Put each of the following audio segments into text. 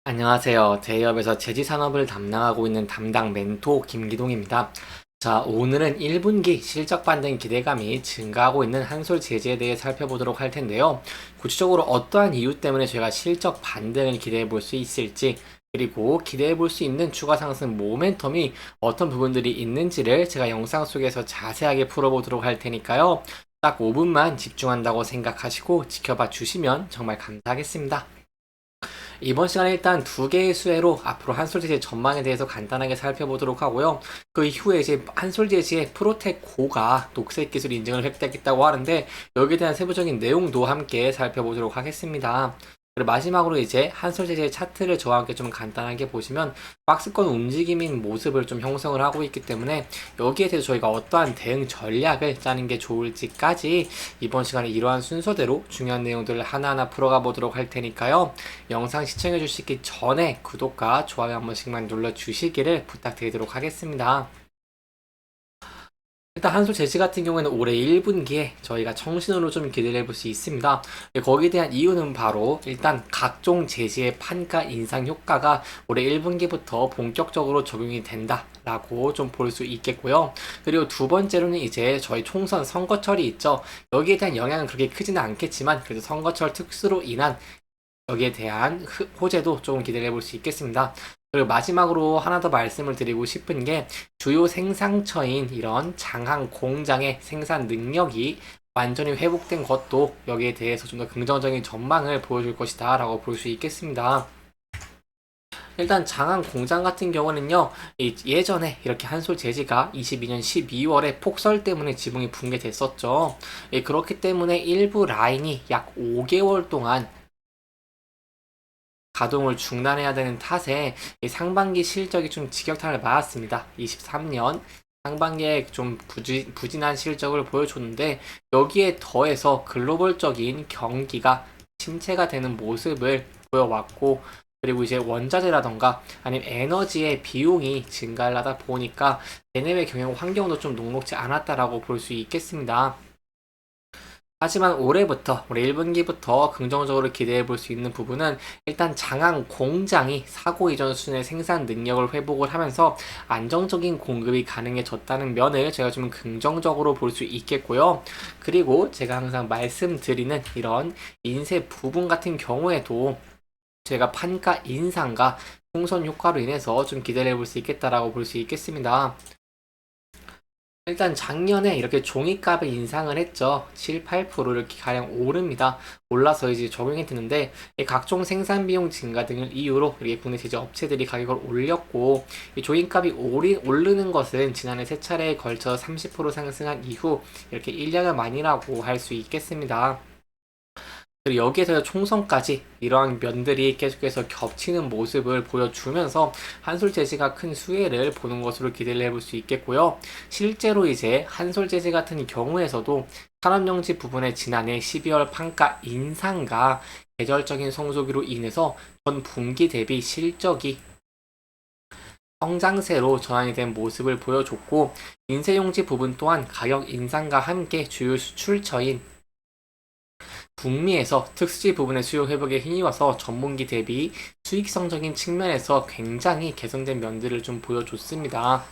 안녕하세요. 대기업에서 제지 산업을 담당하고 있는 담당 멘토 김기동입니다. 자, 오늘은 1분기 실적 반등 기대감이 증가하고 있는 한솔 제지에 대해 살펴보도록 할 텐데요. 구체적으로 어떠한 이유 때문에 저희가 실적 반등을 기대해 볼 수 있을지, 그리고 기대해 볼 수 있는 추가 상승 모멘텀이 어떤 부분들이 있는지를 제가 영상 속에서 자세하게 풀어보도록 할 테니까요. 딱 5분만 집중한다고 생각하시고 지켜봐 주시면 정말 감사하겠습니다. 이번 시간에 일단 두 개의 수혜로 앞으로 한솔제시의 전망에 대해서 간단하게 살펴보도록 하고요. 그 이후에 이제 한솔제시의 프로텍 고가 녹색 기술 인증을 획득했다고 하는데 여기에 대한 세부적인 내용도 함께 살펴보도록 하겠습니다. 그리고 마지막으로 이제 한솔제시의 차트를 저와 함께 좀 간단하게 보시면 박스권 움직임인 모습을 좀 형성을 하고 있기 때문에 여기에 대해서 저희가 어떠한 대응 전략을 짜는 게 좋을지까지 이번 시간에 이러한 순서대로 중요한 내용들을 하나하나 풀어가 보도록 할 테니까요. 영상 시청해 주시기 전에 구독과 좋아요 한 번씩만 눌러 주시기를 부탁드리도록 하겠습니다. 일단 한솔 제시 같은 경우에는 올해 1분기에 저희가 청신호로 좀 기대를 해볼 수 있습니다. 거기에 대한 이유는 바로 일단 각종 제시의 판가 인상 효과가 올해 1분기부터 본격적으로 적용이 된다라고 좀 볼 수 있겠고요. 그리고 두 번째로는 이제 저희 총선 선거철이 있죠. 여기에 대한 영향은 그렇게 크지는 않겠지만 그래도 선거철 특수로 인한 여기에 대한 호재도 조금 기대를 해볼 수 있겠습니다. 그리고 마지막으로 하나 더 말씀을 드리고 싶은 게 주요 생산처인 이런 장항 공장의 생산 능력이 완전히 회복된 것도 여기에 대해서 좀 더 긍정적인 전망을 보여줄 것이다 라고 볼 수 있겠습니다. 일단 장항 공장 같은 경우는요, 예전에 이렇게 한솔 제지가 22년 12월에 폭설 때문에 지붕이 붕괴됐었죠. 그렇기 때문에 일부 라인이 약 5개월 동안 가동을 중단해야 되는 탓에 상반기 실적이 좀 직격탄을 맞았습니다. 23년 상반기에 좀 부진한 실적을 보여줬는데 여기에 더해서 글로벌적인 경기가 침체가 되는 모습을 보여왔고, 그리고 이제 원자재라던가 아니면 에너지의 비용이 증가를 하다 보니까 내내외 경영 환경도 좀 녹록지 않았다라고 볼 수 있겠습니다. 하지만 올해 1분기부터 긍정적으로 기대해 볼 수 있는 부분은 일단 장항 공장이 사고 이전 수준의 생산 능력을 회복을 하면서 안정적인 공급이 가능해졌다는 면을 제가 좀 긍정적으로 볼 수 있겠고요. 그리고 제가 항상 말씀드리는 이런 인쇄 부분 같은 경우에도 제가 판가 인상과 총선 효과로 인해서 좀 기대를 해볼 수 있겠다라고 볼 수 있겠습니다. 일단 작년에 이렇게 종이값을 인상을 했죠. 7, 8% 이렇게 가량 오릅니다. 올라서 이제 적용이 되는데 각종 생산 비용 증가 등을 이유로 이렇게 국내 제조 업체들이 가격을 올렸고, 이 종이값이 오르는 것은 지난해 세 차례에 걸쳐 30% 상승한 이후 이렇게 1년여 만이라고 할 수 있겠습니다. 그리고 여기에서 총선까지 이러한 면들이 계속해서 겹치는 모습을 보여주면서 한솔제지가 큰 수혜를 보는 것으로 기대를 해볼 수 있겠고요. 실제로 이제 한솔제지 같은 경우에서도 산업용지 부분의 지난해 12월 판가 인상과 계절적인 성수기로 인해서 전 분기 대비 실적이 성장세로 전환이 된 모습을 보여줬고, 인쇄용지 부분 또한 가격 인상과 함께 주요 수출처인 북미에서 특수지 부분의 수요 회복에 힘입어서 전분기 대비 수익성적인 측면에서 굉장히 개선된 면들을 좀 보여줬습니다.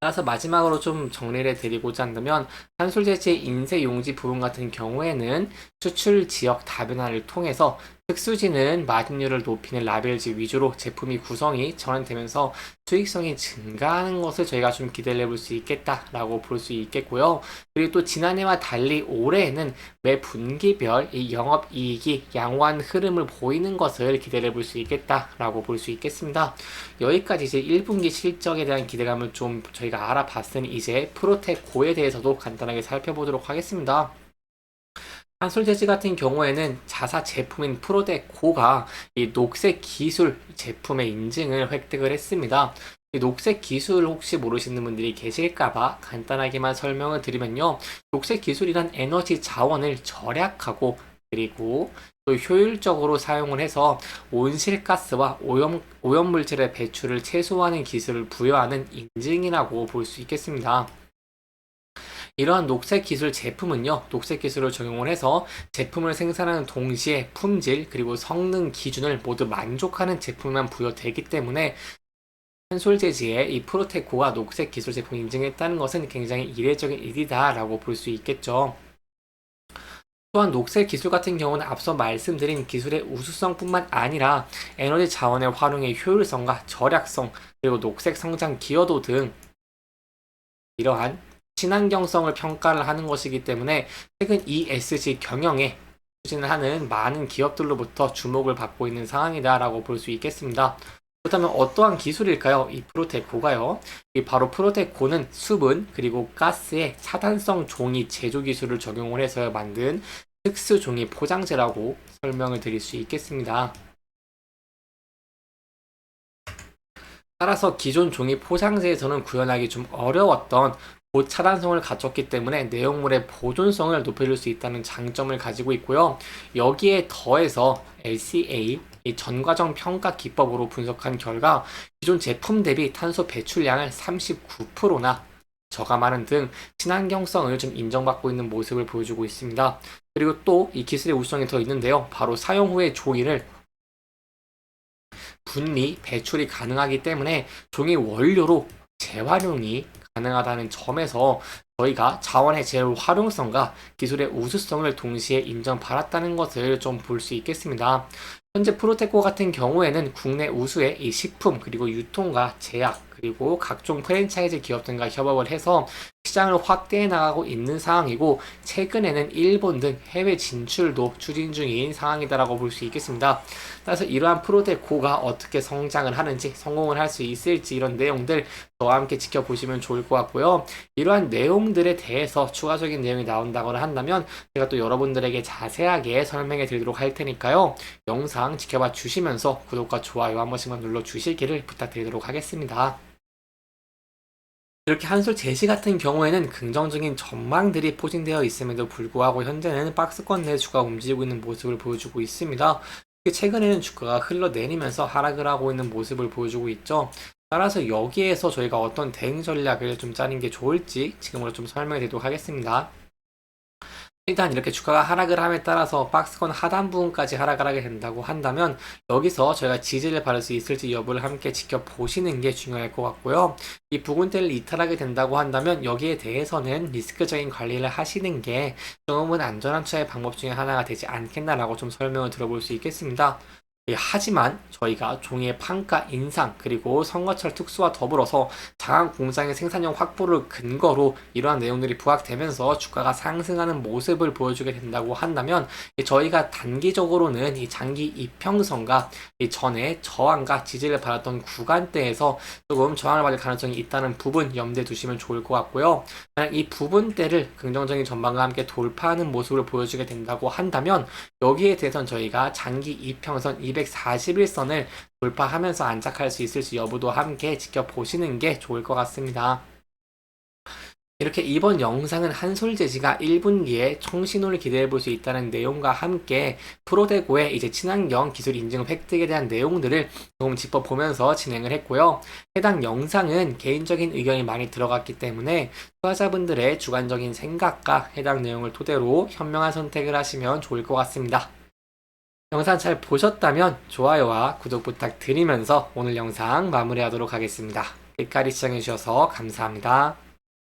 따라서 마지막으로 좀 정리를 드리고자 한다면 한솔제지의 인쇄용지 부분 같은 경우에는 수출 지역 다변화를 통해서 특수지는 마진율을 높이는 라벨지 위주로 제품이 구성이 전환되면서 수익성이 증가하는 것을 저희가 좀 기대를 해볼 수 있겠다라고 볼 수 있겠고요. 그리고 또 지난해와 달리 올해에는 매 분기별 이 영업이익이 양호한 흐름을 보이는 것을 기대를 해볼 수 있겠다라고 볼 수 있겠습니다. 여기까지 이제 1분기 실적에 대한 기대감을 좀 저희가 알아봤으니 이제 프로텍 고에 대해서도 간단하게 살펴보도록 하겠습니다. 한솔제지 같은 경우에는 자사 제품인 프로텍 고가 이 녹색 기술 제품의 인증을 획득을 했습니다. 이 녹색 기술 혹시 모르시는 분들이 계실까봐 간단하게만 설명을 드리면요. 녹색 기술이란 에너지 자원을 절약하고 그리고 또 효율적으로 사용을 해서 온실가스와 오염물질의 배출을 최소화하는 기술을 부여하는 인증이라고 볼 수 있겠습니다. 이러한 녹색 기술 제품은요, 녹색 기술을 적용을 해서 제품을 생산하는 동시에 품질 그리고 성능 기준을 모두 만족하는 제품만 부여되기 때문에 한솔 재지의 이 프로테코가 녹색 기술 제품 인증했다는 것은 굉장히 이례적인 일이다라고 볼 수 있겠죠. 또한 녹색 기술 같은 경우는 앞서 말씀드린 기술의 우수성뿐만 아니라 에너지 자원의 활용의 효율성과 절약성, 그리고 녹색 성장 기여도 등 이러한 친환경성을 평가를 하는 것이기 때문에 최근 ESG 경영에 추진을 하는 많은 기업들로부터 주목을 받고 있는 상황이다라고 볼 수 있겠습니다. 그렇다면 어떠한 기술일까요? 이 프로테코가요. 바로 프로테코는 수분 그리고 가스의 차단성 종이 제조 기술을 적용을 해서 만든 특수 종이 포장재라고 설명을 드릴 수 있겠습니다. 따라서 기존 종이 포장재에서는 구현하기 좀 어려웠던 고차단성을 갖췄기 때문에 내용물의 보존성을 높여줄 수 있다는 장점을 가지고 있고요. 여기에 더해서 LCA 이 전과정 평가 기법으로 분석한 결과 기존 제품 대비 탄소 배출량을 39%나 저감하는 등 친환경성을 좀 인정받고 있는 모습을 보여주고 있습니다. 그리고 또 이 기술의 우수성이 더 있는데요. 바로 사용 후에 종이를 분리, 배출이 가능하기 때문에 종이 원료로 재활용이 가능하다는 점에서 저희가 자원의 재활용성과 기술의 우수성을 동시에 인정받았다는 것을 좀 볼 수 있겠습니다. 현재 프로테코 같은 경우에는 국내 우수의 이 식품 그리고 유통과 제약 그리고 각종 프랜차이즈 기업 등과 협업을 해서 시장을 확대해 나가고 있는 상황이고 최근에는 일본 등 해외 진출도 추진 중인 상황이다라고 볼 수 있겠습니다. 따라서 이러한 프로테코가 어떻게 성장을 하는지 성공을 할 수 있을지 이런 내용들 저와 함께 지켜보시면 좋을 것 같고요. 이러한 내용들에 대해서 추가적인 내용이 나온다거나 한다면 제가 또 여러분들에게 자세하게 설명해 드리도록 할 테니까요. 영상 지켜봐 주시면서 구독과 좋아요 한 번씩만 눌러 주시기를 부탁드리도록 하겠습니다. 이렇게 한솔 제시 같은 경우에는 긍정적인 전망들이 포진되어 있음에도 불구하고 현재는 박스권 내 주가 움직이고 있는 모습을 보여주고 있습니다. 최근에는 주가가 흘러내리면서 하락을 하고 있는 모습을 보여주고 있죠. 따라서 여기에서 저희가 어떤 대응 전략을 좀 짜는 게 좋을지 지금으로 좀 설명해 드리도록 하겠습니다. 일단 이렇게 주가가 하락을 함에 따라서 박스권 하단 부분까지 하락을 하게 된다고 한다면 여기서 저희가 지지를 받을 수 있을지 여부를 함께 지켜보시는 게 중요할 것 같고요. 이 부근대를 이탈하게 된다고 한다면 여기에 대해서는 리스크적인 관리를 하시는 게 조금은 안전한 투자의 방법 중에 하나가 되지 않겠나라고 좀 설명을 들어볼 수 있겠습니다. 하지만 저희가 종이의 판가 인상 그리고 선거철 특수와 더불어서 장안 공장의 생산력 확보를 근거로 이러한 내용들이 부각되면서 주가가 상승하는 모습을 보여주게 된다고 한다면 저희가 단기적으로는 이 장기 이평선과 이 전에 저항과 지지를 받았던 구간대에서 조금 저항을 받을 가능성이 있다는 부분 염두에 두시면 좋을 것 같고요. 만약 이 부분대를 긍정적인 전망과 함께 돌파하는 모습을 보여주게 된다고 한다면 여기에 대해서는 저희가 장기 이평선 241선을 돌파하면서 안착할 수 있을지 여부도 함께 지켜보시는 게 좋을 것 같습니다. 이렇게 이번 영상은 한솔재지가 1분기에 청신호를 기대해 볼 수 있다는 내용과 함께 프로테코의 이제 친환경 기술 인증 획득에 대한 내용들을 조금 짚어보면서 진행을 했고요. 해당 영상은 개인적인 의견이 많이 들어갔기 때문에 투자자분들의 주관적인 생각과 해당 내용을 토대로 현명한 선택을 하시면 좋을 것 같습니다. 영상 잘 보셨다면 좋아요와 구독 부탁드리면서 오늘 영상 마무리하도록 하겠습니다. 끝까지 시청해주셔서 감사합니다.